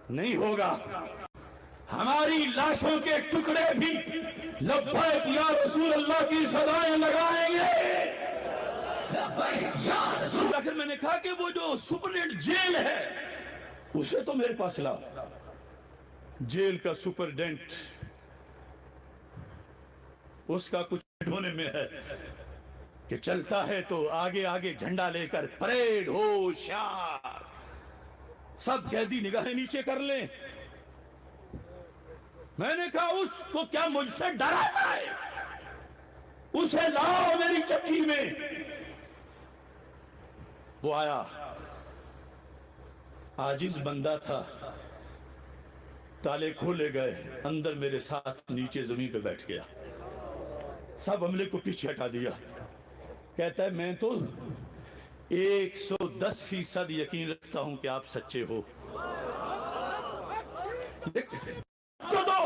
نہیں ہوگا. ہماری لاشوں کے ٹکڑے بھی لبیک یا رسول اللہ کی صدائیں لگائیں گے. آخر میں نے کہا کہ وہ جو سپرڈنٹ جیل ہے اسے تو میرے پاس لاؤ. جیل کا سپرڈنٹ اس کا کچھ ہونے میں ہے کہ چلتا ہے تو آگے آگے جھنڈا لے کر پریڈ ہو شار، سب قیدی نگاہیں نیچے کر لیں. میں نے کہا اس کو کیا مجھ سے ڈراتا ہے؟ اسے لاؤ میری چکی میں. وہ آیا، عاجز بندہ تھا. تالے کھولے گئے، اندر میرے ساتھ نیچے زمین پہ بیٹھ گیا. سب عملے کو پیچھے ہٹا دیا. کہتا ہے میں تو 110% یقین رکھتا ہوں کہ آپ سچے ہو. تو دو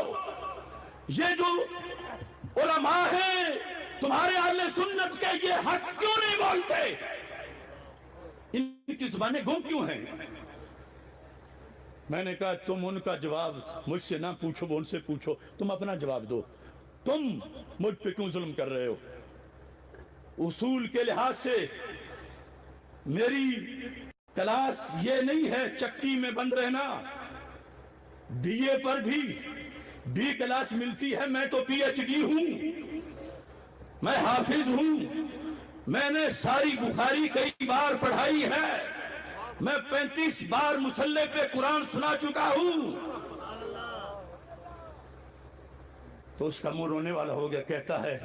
یہ جو علماء ہیں تمہارے اہل سنت کے، یہ حق کیوں نہیں بولتے؟ ان کی زبانیں گم کیوں ہیں؟ میں نے کہا تم ان کا جواب مجھ سے نہ پوچھو، وہ ان سے پوچھو. تم اپنا جواب دو. تم مجھ پہ کیوں ظلم کر رہے ہو؟ اصول کے لحاظ سے میری کلاس یہ نہیں ہے چکی میں بند رہنا. بی اے پر بھی بی کلاس ملتی ہے. میں تو پی ایچ ڈی ہوں، میں حافظ ہوں. میں نے ساری بخاری کئی بار پڑھائی ہے. میں 35 بار مصلی پہ قرآن سنا چکا ہوں. تو اس کا منہ رونے والا ہو گیا. کہتا ہے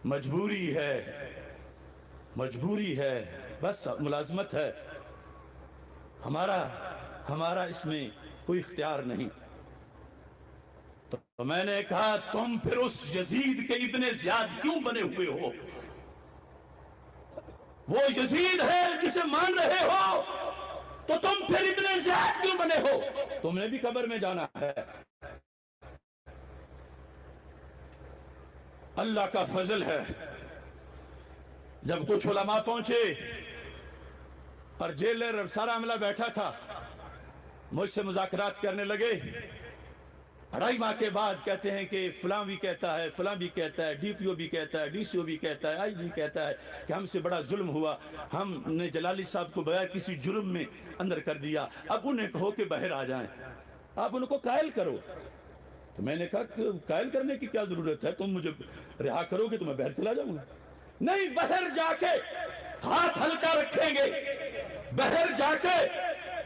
مجبوری ہے، مجبوری ہے، بس ملازمت ہے، ہمارا اس میں کوئی اختیار نہیں. تو میں نے کہا تم پھر اس یزید کے ابن زیاد کیوں بنے ہوئے ہو؟ وہ یزید ہے جسے مان رہے ہو، تو تم پھر ابن زیاد کیوں بنے ہو؟ تم نے بھی قبر میں جانا ہے. اللہ کا فضل ہے، جب کچھ علماء پہنچے اور جیلر سارا عملہ بیٹھا تھا، مجھ سے مذاکرات کرنے لگے. 2.5 ماہ کے بعد کہتے ہیں کہ فلاں بھی کہتا ہے، فلاں بھی کہتا ہے، ڈی پی او بھی کہتا ہے، ڈی سی او بھی کہتا ہے، آئی جی کہتا ہے کہ ہم سے بڑا ظلم ہوا، ہم نے جلالی صاحب کو بغیر کسی جرم میں اندر کر دیا. اب انہیں کہو کہ باہر آ جائیں، آپ ان کو قائل کرو. تو میں نے کہا کہ قائل کرنے کی کیا ضرورت ہے؟ تم مجھے رہا کرو گے تو میں باہر چلا جاؤں گا. نہیں، باہر جا کے ہاتھ ہلکا رکھیں گے، باہر جا کے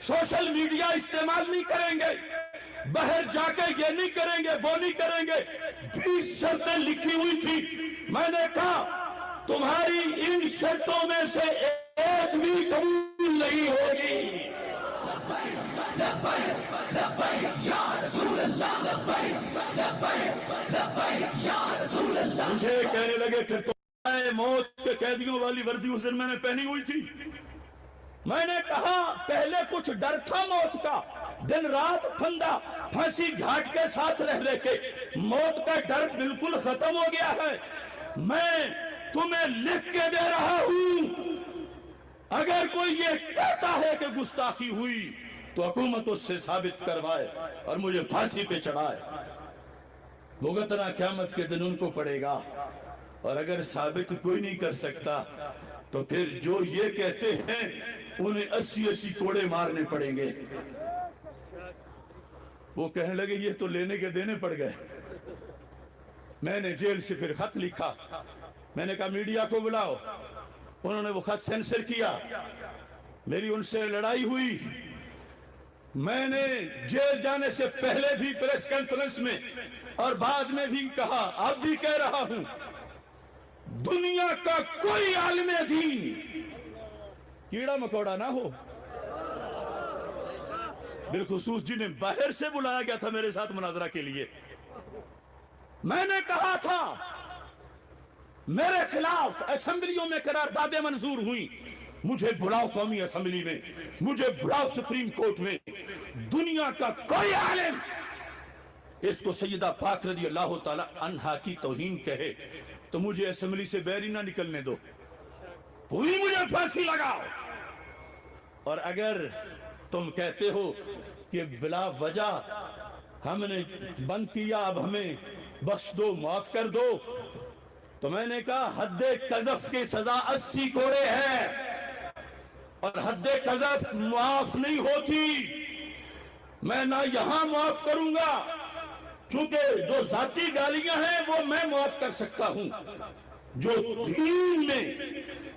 سوشل میڈیا استعمال نہیں کریں گے، باہر جا کے یہ نہیں کریں گے، وہ نہیں کریں گے. 20 شرطیں لکھی ہوئی تھی. میں نے کہا تمہاری ان شرطوں میں سے ایک بھی قبول نہیں ہوگی. مجھے کہنے لگے پھر تو موت کے قیدیوں والی وردی اس دن میں نے پہنی ہوئی تھی. میں نے کہا پہلے کچھ ڈر تھا موت کا، دن رات پھندا پھانسی گھاٹ کے ساتھ رہ کے موت کا ڈر بالکل ختم ہو گیا ہے. میں تمہیں لکھ کے دے رہا ہوں، اگر کوئی یہ کہتا ہے کہ گستاخی ہوئی تو حکومت اس سے ثابت کروائے اور مجھے پھانسی پہ چڑھائے. بھگتنا قیامت کے دن ان کو پڑے گا. اور اگر ثابت کوئی نہیں کر سکتا تو پھر جو یہ کہتے ہیں انہیں 80 کوڑے مارنے پڑیں گے. وہ کہنے لگے یہ تو لینے کے دینے پڑ گئے. میں نے جیل سے پھر خط لکھا. میں نے کہا میڈیا کو بلاؤ. انہوں نے وہ خط سینسر کیا. میری ان سے لڑائی ہوئی. میں نے جیل جانے سے پہلے بھی پریس کانفرنس میں اور بعد میں بھی کہا، اب بھی کہہ رہا ہوں، دنیا کا کوئی عالم دین کیڑا مکوڑا نہ ہو، بالخصوص جنہیں باہر سے بلایا گیا تھا میرے ساتھ مناظرہ کے لیے. میں نے کہا تھا میرے خلاف اسمبلیوں میں قراردادیں منظور ہوئی، مجھے بلاؤ قومی اسمبلی میں، مجھے بلاؤ سپریم کورٹ میں. دنیا کا کوئی عالم اس کو سیدہ پاک رضی اللہ تعالی عنہا کی توہین کہے تو مجھے اسمبلی سے باہر ہی نہ نکلنے دو، وہی مجھے پھانسی لگاؤ. اور اگر تم کہتے ہو کہ بلا وجہ ہم نے بند کیا، اب ہمیں بخش دو، معاف کر دو، تو میں نے کہا حد قذف کی سزا 80 کوڑے ہے، اور حد قذف معاف نہیں ہوتی، میں نہ یہاں معاف کروں گا، چونکہ جو ذاتی گالیاں ہیں وہ میں معاف کر سکتا ہوں، جو دین میں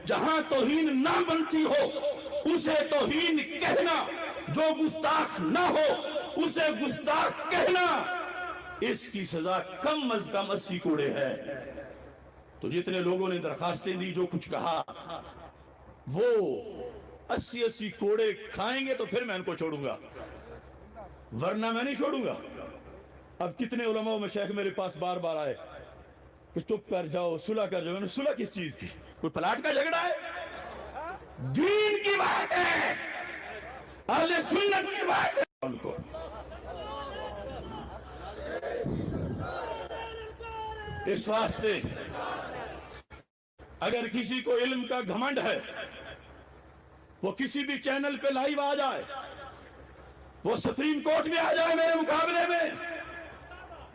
جہاں توہین نہ بنتی ہو اسے توہین کہنا، جو گستاخ نہ ہو اسے گستاخ کہنا، اس کی سزا کم از کم 80 کوڑے ہے۔ تو جتنے لوگوں نے درخواستیں دی، جو کچھ کہا، وہ 80 کوڑے کھائیں گے تو پھر میں ان کو چھوڑوں گا، ورنہ میں نہیں چھوڑوں گا۔ اب کتنے علماء و مشائخ میرے پاس بار بار آئے کہ چپ کر جاؤ، صلح کر جاؤ۔ میں نے صلح کس چیز کی؟ کوئی پلاٹ کا جھگڑا ہے؟ دین کی بات ہے، اہل سنت کی بات ہے۔ ان کو اس واسطے اگر کسی کو علم کا گھمنڈ ہے، وہ کسی بھی چینل پہ لائیو آ جائے، وہ سپریم کورٹ میں آ جائے میرے مقابلے میں،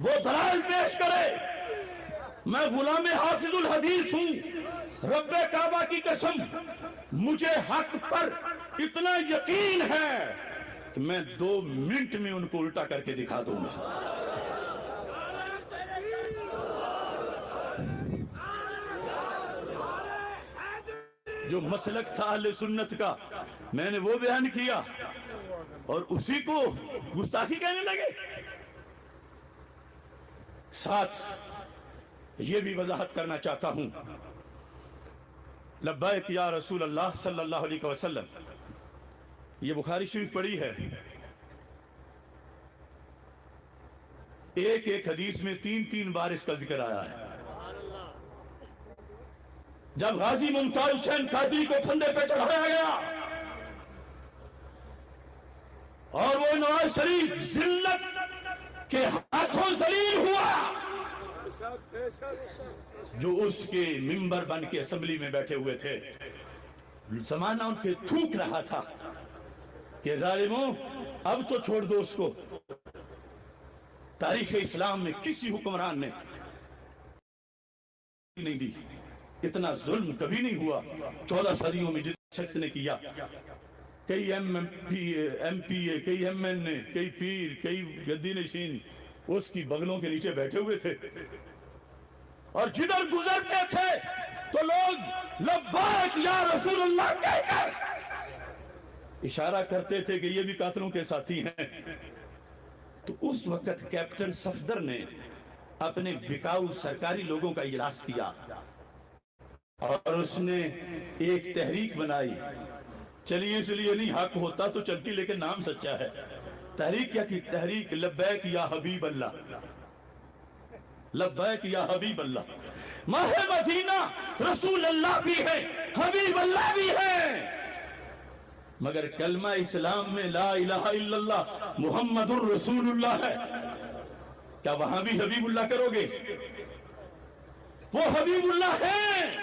وہ دلائل پیش کرے، میں غلام حافظ الحدیث ہوں، رب کعبہ کی قسم مجھے حق پر اتنا یقین ہے کہ میں 2 منٹ میں ان کو الٹا کر کے دکھا دوں گا۔ جو مسلک تھا اہل سنت کا میں نے وہ بیان کیا، اور اسی کو گستاخی کہنے لگے۔ ساتھ یہ بھی وضاحت کرنا چاہتا ہوں، لبیک یا رسول اللہ صلی اللہ علیہ وسلم، یہ بخاری شریف پڑھی ہے، ایک ایک حدیث میں 3 بار اس کا ذکر آیا ہے۔ جب غازی ممتاز حسین قادری کو پھندے پہ چڑھایا گیا اور وہ نواز شریف ذلت کے ہاتھوں ذلیل ہوا، جو اس کے ممبر بن کے اسمبلی میں بیٹھے ہوئے تھے، زمانہ ان پہ تھوک رہا تھا کہ ظالموں اب تو چھوڑ دو اس کو۔ تاریخ اسلام میں کسی حکمران نے نہیں دی، اتنا ظلم کبھی نہیں ہوا 14 صدیوں میں جس شخص نے کیا۔ کئی ایم پی اے، کئی ایم این اے، کئی پیر، کئی گدی نشین اس کی بغلوں کے نیچے بیٹھے ہوئے تھے، اور جدھر گزرتے تھے تو لوگ لبیک یا رسول اللہ کہہ کر اشارہ کرتے تھے کہ یہ بھی قاتلوں کے ساتھی ہیں۔ تو اس وقت کیپٹن صفدر نے اپنے بکاؤ سرکاری لوگوں کا اجلاس کیا، اور اس نے ایک تحریک بنائی۔ چلیے اس لیے نہیں، حق ہوتا تو چلتی، لیکن نام سچا ہے۔ تحریک کیا تھی؟ تحریک لبیک یا حبیب اللہ، لبیک یا حبیب اللہ۔ ماہ مدینہ رسول اللہ بھی ہے، حبیب اللہ بھی ہے، مگر کلمہ اسلام میں لا الہ الا اللہ محمد الرسول اللہ ہے۔ کیا وہاں بھی حبیب اللہ کرو گے؟ وہ حبیب اللہ ہے،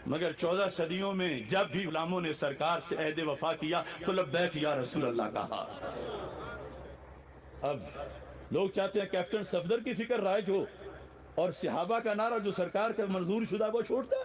مگر 14 صدیوں میں جب بھی غلاموں نے سرکار سے عہد وفا کیا تو لبیک یا رسول اللہ کہا۔ اب لوگ چاہتے ہیں کیپٹن صفدر کی فکر رائج ہو، اور صحابہ کا نعرہ جو سرکار کا منظور شدہ وہ چھوڑتا ہے۔